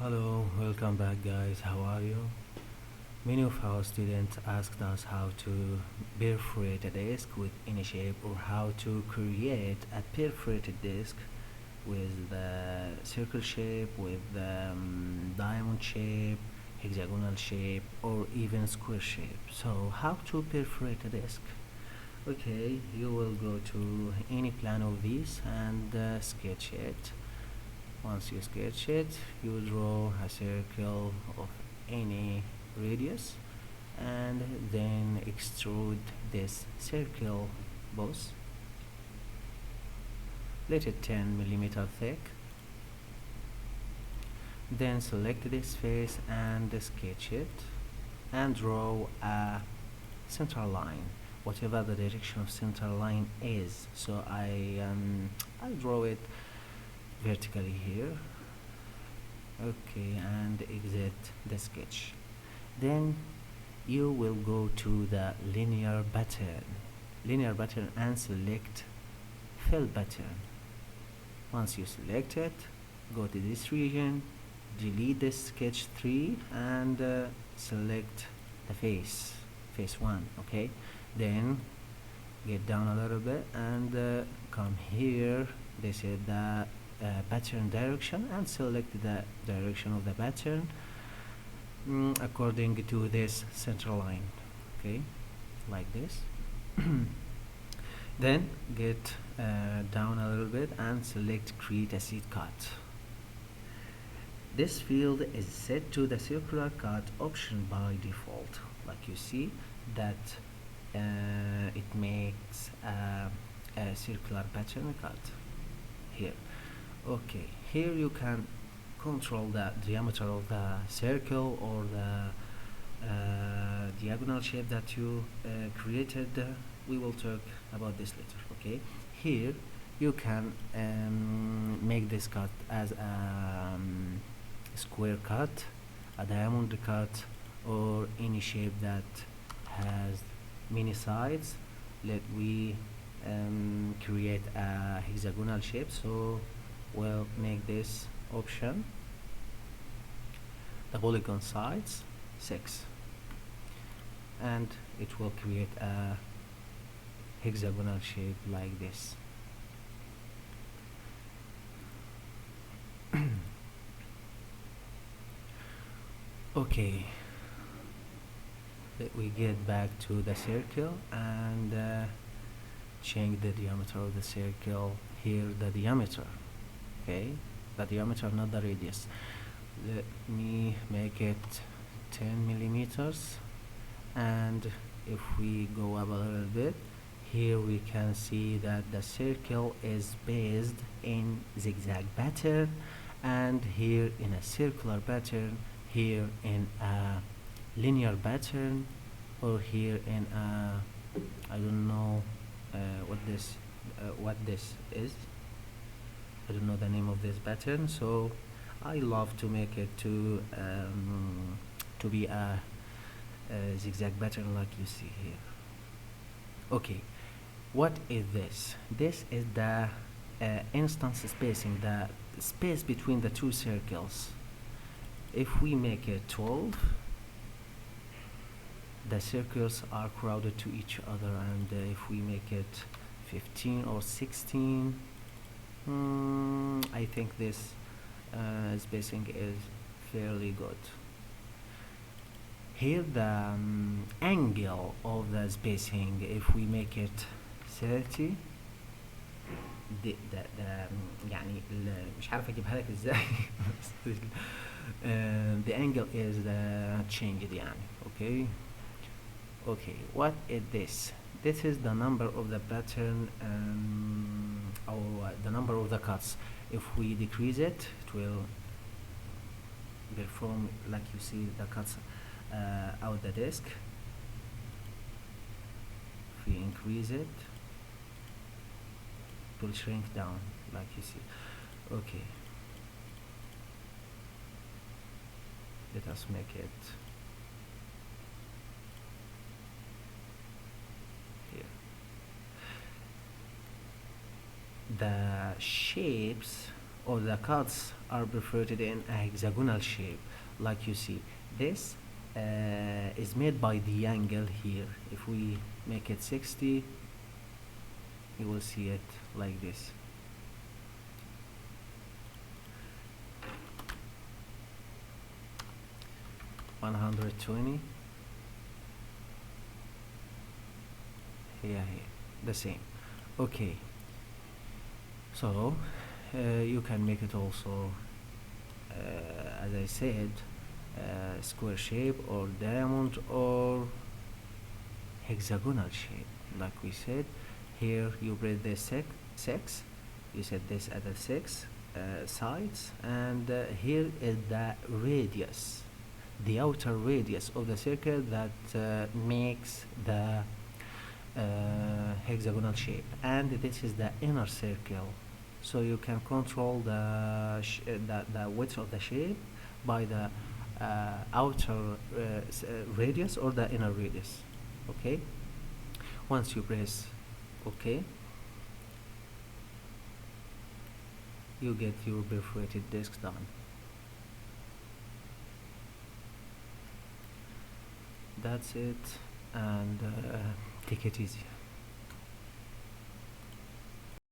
Hello, welcome back guys, how are you? Many of our students asked us how to perforate a disk with any shape or how to create a perforated disk with the circle shape, with the diamond shape, hexagonal shape or even square shape. So how to perforate a disk? Okay, you will go to any plan of these and sketch it. Once you sketch it, you draw a circle of any radius and then extrude this circle boss. Let it 10 millimeter thick. Then select this face and sketch it and draw a center line, whatever the direction of center line is. So I'll draw it vertically here. Okay, and exit the sketch. Then you will go to the linear pattern and select fill pattern. Once you select it, go to this region, delete this sketch 3 and select the face 1. Okay, then get down a little bit and come here. This is the pattern direction and select the direction of the pattern according to this center line. Okay, like this. Then get down a little bit and select create a seed cut. This field is set to the circular cut option by default. Like you see that it makes a circular pattern cut here. Okay, here you can control the diameter of the circle or the diagonal shape that you created. We will talk about this later. Okay, here you can make this cut as a square cut, a diamond cut, or any shape that has many sides. Let we create a hexagonal shape, so we'll make this option the polygon sides 6 and it will create a hexagonal shape like this. Okay, let we get back to the circle and change the diameter of the circle. Here the diameter, okay, the diameter, not the radius. Let me make it 10 millimeters, and if we go up a little bit, here we can see that the circle is based in zigzag pattern, and here in a circular pattern, here in a linear pattern, or here in a, I don't know what this is. I don't know the name of this pattern, so I love to make it to be a zigzag pattern like you see here. Okay, what is this? This is the instance spacing, the space between the two circles. If we make it 12, the circles are crowded to each other, and if we make it 15 or 16, I think this spacing is fairly good. Here the angle of the spacing, if we make it 30، يعني مش عارف اجيبها لك ازاي. The angle is changed يعني. Okay, what is this? This is the number of the pattern or the number of the cuts. If we decrease it, it will perform like you see the cuts out the disk. If we increase it, it will shrink down like you see. Okay, let us make it here. The shapes or the cuts are perforated in a hexagonal shape, like you see. This is made by the angle here. If we make it 60, you will see it like this. $120. Here, the same. Okay, so you can make it also, as I said, square shape or diamond or hexagonal shape, like we said. Here you break the six, you set this at the 6 sides, and here is the radius, the outer radius of the circle that makes the hexagonal shape, and this is the inner circle. So you can control the width of the shape by the outer radius or the inner radius. Okay, once you press OK, you get your perforated disc done. That's it, and take it easy.